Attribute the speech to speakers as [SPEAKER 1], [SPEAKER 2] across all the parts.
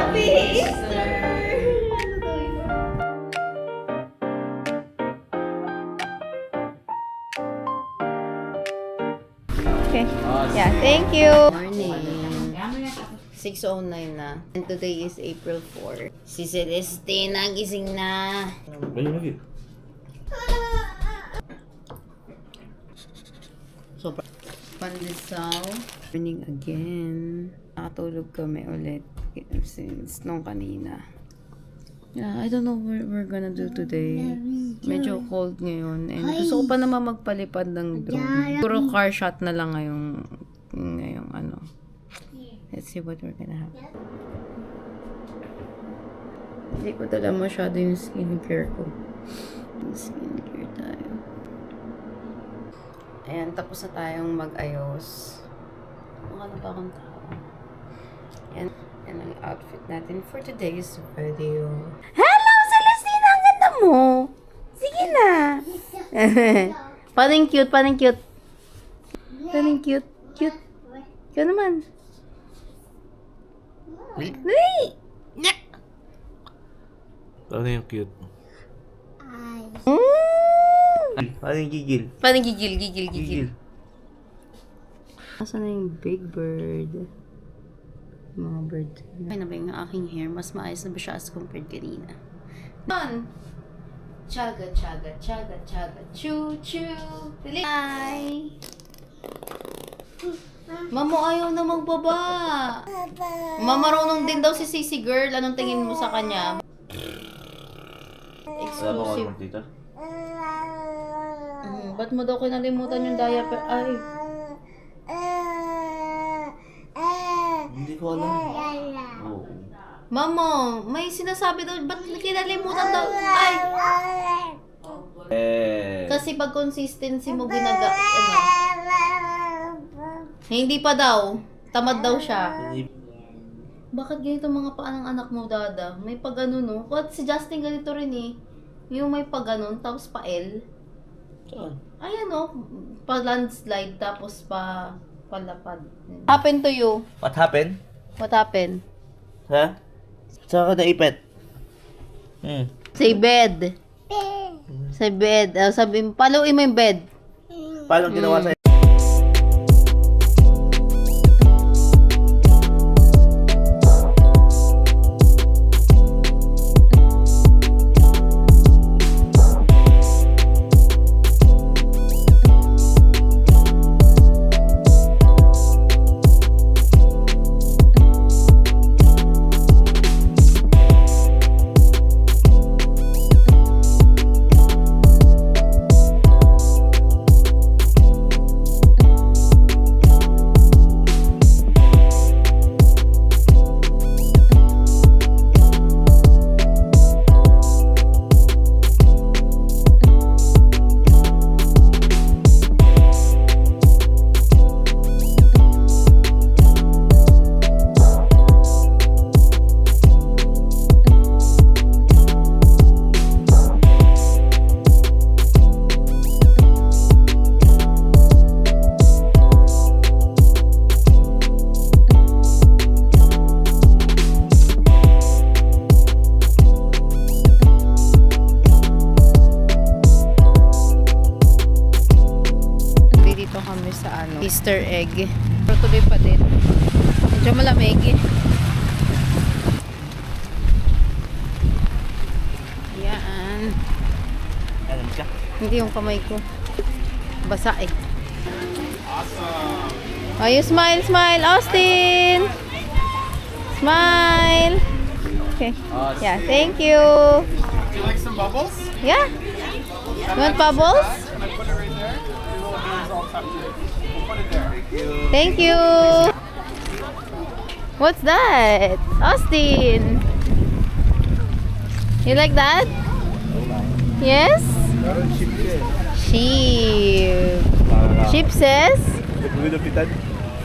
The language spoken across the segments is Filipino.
[SPEAKER 1] Happy Easter! Okay. Yeah, thank you. Morning. 6:09 na. And today is April 4. Si Celestina gising na.
[SPEAKER 2] Ayun lagi.
[SPEAKER 1] Super. Pandisaw. Morning again. Nakatulog kami ulit since nung kanina. Yeah, I don't know what we're gonna do today. Medyo cold ngayon. And gusto ko pa naman magpalipad ng drone. Puro car shot na lang ngayong ano. Let's see what we're gonna have. Hindi ko dala masyado yung skincare ko. Skincare tayo. Ayan, tapos na tayong mag-ayos. Ano ba akong tao? Ayan, yan ang outfit natin for today's video. Hello, Celestina! Ang ganda mo! Sige na! Paning cute, paning cute. Paning cute, cute. Ikaw naman. Wait!
[SPEAKER 2] Ano yung cute? Ano yung gigil?
[SPEAKER 1] Paning gigil. Nasaan na yung big bird? Mga bird. Okay na ba yung aking hair? Mas maayos na ba siya as compared kanina? Done! Chaga, choo, choo. Hi! Mamo, ayaw na magbaba. Mamarunong din daw si Sissy girl. Anong tingin mo sa kanya? Exclusive.
[SPEAKER 2] Dito?
[SPEAKER 1] Ba't mo daw kinalimutan yung diaper? Ay.
[SPEAKER 2] Hindi ko alam. Oo.
[SPEAKER 1] Mamo, may sinasabi daw. Ba't kinalimutan daw? Ay. Kasi pag consistency mo hindi pa daw. Tamad daw siya. Bakit ganito mga paa ng anak mo, Dada? May pa ganun, no? What? Si Justin ganito rin eh. Yung may pa ganun, tapos pa L.
[SPEAKER 2] Saan?
[SPEAKER 1] Ayan, no? Pa landslide, tapos pa palapad. What happened to you?
[SPEAKER 2] What happened?
[SPEAKER 1] What happened?
[SPEAKER 2] Ha? Saan ka naipit?
[SPEAKER 1] Say bed. Say bed. Sabi mo, paluin mo yung bed.
[SPEAKER 2] Paano ginawa sa'yo?
[SPEAKER 1] Easter egg. Pero tuloy pa din. Medyo malamig. Yan.
[SPEAKER 2] Alam ka?
[SPEAKER 1] Hindi yung kamay ko. Basa eh. Awesome. Oh, you smile, smile, Austin! Smile! Okay.
[SPEAKER 3] Awesome.
[SPEAKER 1] Yeah, thank you.
[SPEAKER 3] Do you like some bubbles?
[SPEAKER 1] Yeah? You want bubbles?
[SPEAKER 3] Can I put it right there? Your little hands all tucked in. We'll put it there.
[SPEAKER 1] Thank you. What's that? Austin. You like that? Yes? Sheep. Sheep says?
[SPEAKER 2] Lupitan?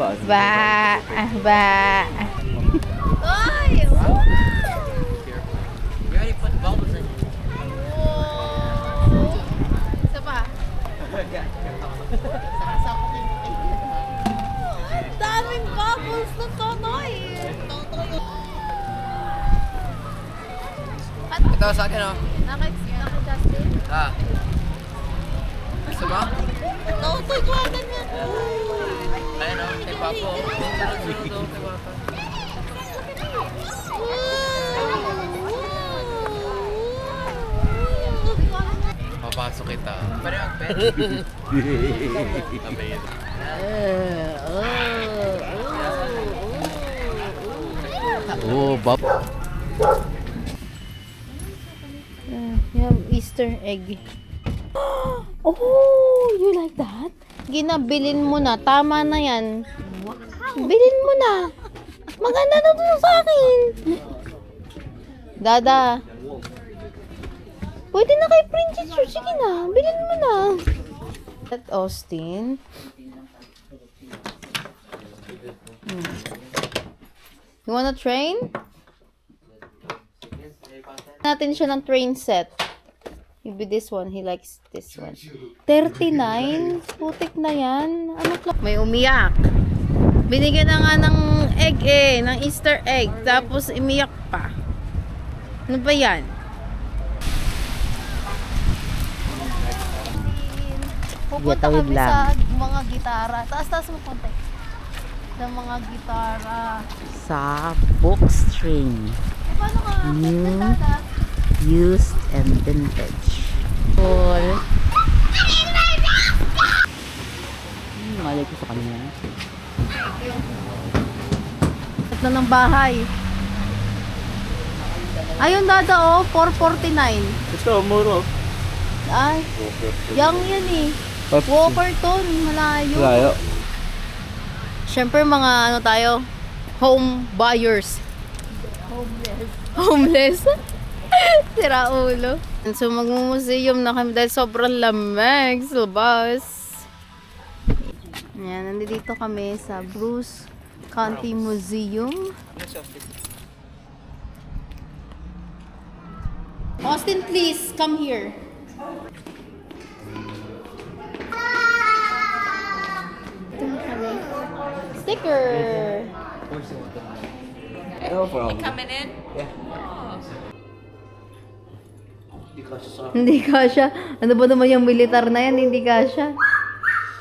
[SPEAKER 2] Ba?
[SPEAKER 1] Ba. Ba. Oy!
[SPEAKER 4] You already put the bubbles in.
[SPEAKER 1] Isa pa. Daming bubbles na Totoy.
[SPEAKER 4] Ito sa akin, oh.
[SPEAKER 1] Naka-Justin?
[SPEAKER 4] Ah. Gusto mo?
[SPEAKER 1] Tutugwagan niya.
[SPEAKER 4] Ayun, oh. Kay Papo. Kay Papa. Papasok kita. Pwede mag-pet? Amazing. Oh, Bob.
[SPEAKER 1] You have Easter egg. Oh, you like that? Ginabilin mo na. Tama na yan. Bilin mo na. Maganda na to sa akin. Dada. Pwede na kay Princess. Sige na. Bilin mo na. At Austin. You wanna train? Natin siya ng train set. Maybe this one. He likes this one. 39? Putik na yan. Ano may umiyak. Binigyan na nga ng egg ng Easter egg. Tapos umiyak pa. Ano ba yan? Pupunta kami sa mga gitara. Taas-taas mo konti. Sa mga gitara.
[SPEAKER 5] Sa bookstring.
[SPEAKER 1] Paano ka?
[SPEAKER 5] New, used, and vintage. Cool. Malay ko sa kanya.
[SPEAKER 1] At na ng bahay. Ayun dada oh, 449.
[SPEAKER 2] Ito, muro.
[SPEAKER 1] Ay, yang yan eh. Walker to, malayo.
[SPEAKER 2] Layo.
[SPEAKER 1] Siyempre mga ano tayo, home buyers. Homeless. Sira ulo. So mag-museum na kami dahil sobrang lamig sa labas. Ayan, nandito kami sa Bruce County Museum. Austin, please, come here. Sticker.
[SPEAKER 2] No problem.
[SPEAKER 4] Coming in?
[SPEAKER 1] Hindi kasha. Ano ba naman yung militar na yan? Hindi kasha.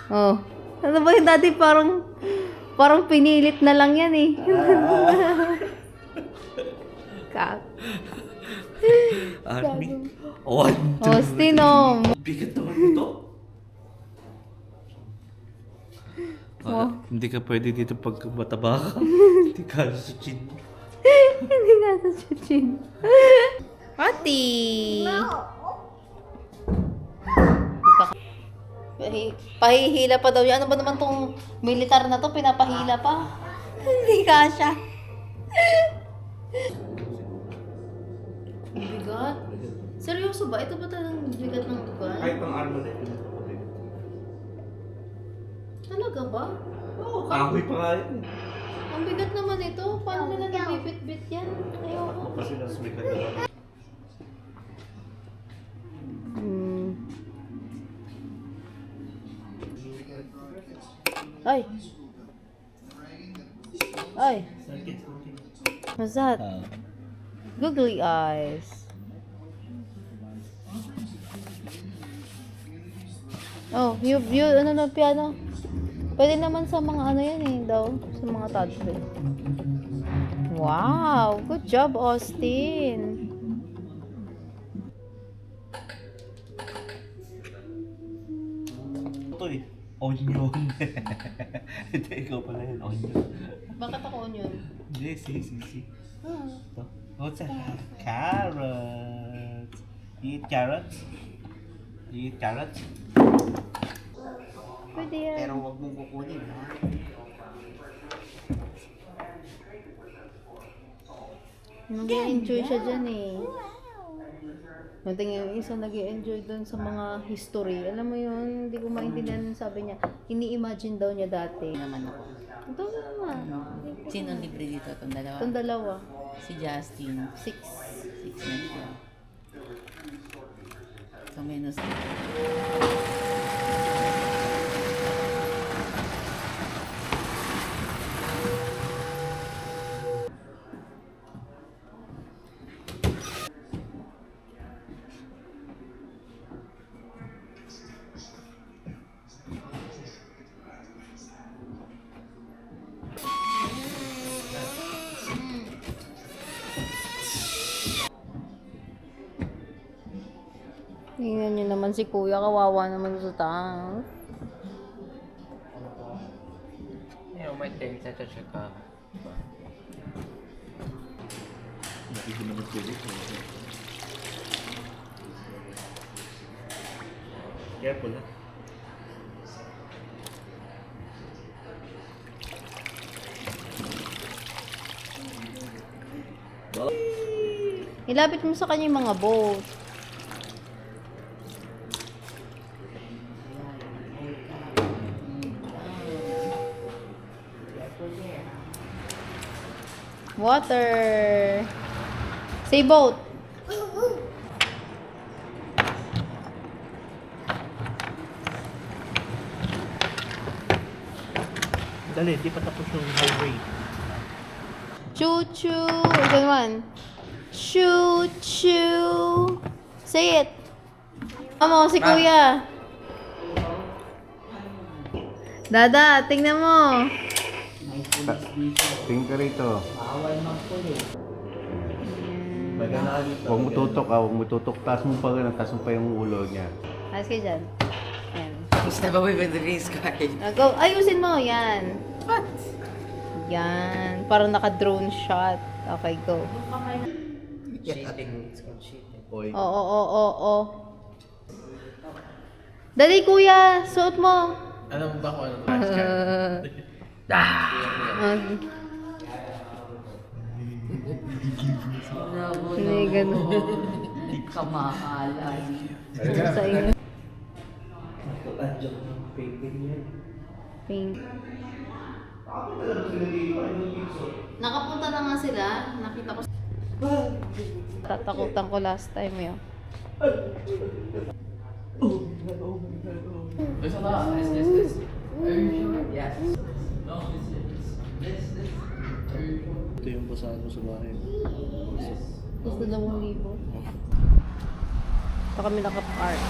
[SPEAKER 1] Oh. Ano ba yung dati parang pinilit na lang yan eh. Kak.
[SPEAKER 2] Army. One, two.
[SPEAKER 1] Austin, oh.
[SPEAKER 2] Bigat naman ito. Hindi ka pwede dito pag mataba ka. Hindi ka sa chin.
[SPEAKER 1] Hindi nga sa chuchin. Ati! Pahihila pa daw yan. Ano ba naman tong militar na to? Pinapahila pa. Hindi kasha. Bigat? Seryoso ba? Ito ba talagang bigat ng ugan?
[SPEAKER 2] Kahit pang armo na ito.
[SPEAKER 1] Talaga ba? Oo,
[SPEAKER 2] Kahoy pa nga yun.
[SPEAKER 1] ang bigat naman ito. Paano nila nabibit-bit yan? Ayoko.
[SPEAKER 2] Kasi nasa may kanya.
[SPEAKER 1] Ay! Ay! What's that? Googly eyes. Oh, you ano na piano? Pwede naman sa mga ano yan eh daw, sa mga toddler. Wow, good job Austin.
[SPEAKER 2] Ito eh. Onion. Ito, ikaw pala yun. Onion.
[SPEAKER 1] Bakit ako onion?
[SPEAKER 2] Hindi, si. Ito. What's that? Carrots. You eat carrots? You eat carrots?
[SPEAKER 1] Pwede yan.
[SPEAKER 5] Pero wag mong kukunin, ha?
[SPEAKER 1] Nag-enjoy siya dyan eh. Mating yung isa nag-enjoy doon sa mga history. Alam mo yun, hindi ko maintindihan sabi niya. Ini-imagine daw niya dati.
[SPEAKER 5] Naman ako.
[SPEAKER 1] Ito naman.
[SPEAKER 5] Sino libre dito? Itong dalawa?
[SPEAKER 1] Itong dalawa.
[SPEAKER 5] Si Justin.
[SPEAKER 1] 6.
[SPEAKER 5] 6 na siya. So, minus
[SPEAKER 1] Tingnan nyo naman si kuya, kawawa naman sa taas.
[SPEAKER 4] may tent sa Chicago.
[SPEAKER 2] Hindi ko naman sulit. Careful ha.
[SPEAKER 1] Ilapit mo sa kanya yung mga boat. Water. Say boat.
[SPEAKER 2] Dali, di pa tapos yung highway.
[SPEAKER 1] Choo-choo. Ito naman. Choo-choo. Say it. Amo, si kuya. Dada, tingnan mo.
[SPEAKER 6] Tingin ka rito. Huwag mo tutok huwag mo tutok. Taas mo pa ganun, taas mo pa yung ulo niya.
[SPEAKER 1] Ayos kayo dyan. Yan.
[SPEAKER 4] Step away with the race car.
[SPEAKER 1] Go, ayusin mo. Yan.
[SPEAKER 4] What?
[SPEAKER 1] Yan. Parang naka-drone shot. Okay, go.
[SPEAKER 4] Cheating. It's called cheating.
[SPEAKER 2] Oy.
[SPEAKER 1] Oo. Dali, kuya. Suot mo.
[SPEAKER 4] Alam mo ba kung anong race car?
[SPEAKER 1] Hindi, ganun.
[SPEAKER 5] Kamahalan.
[SPEAKER 1] Sa inyo. Pink. Nakapunta na nga sila. Nakita ko. Tatakutan ko last time yun.
[SPEAKER 4] This. Are you sure? Yes. No, this. Are you sure?
[SPEAKER 2] Ito yung basahan mo sa bahay.
[SPEAKER 1] Gusto 2,000. Ito kami nakapark.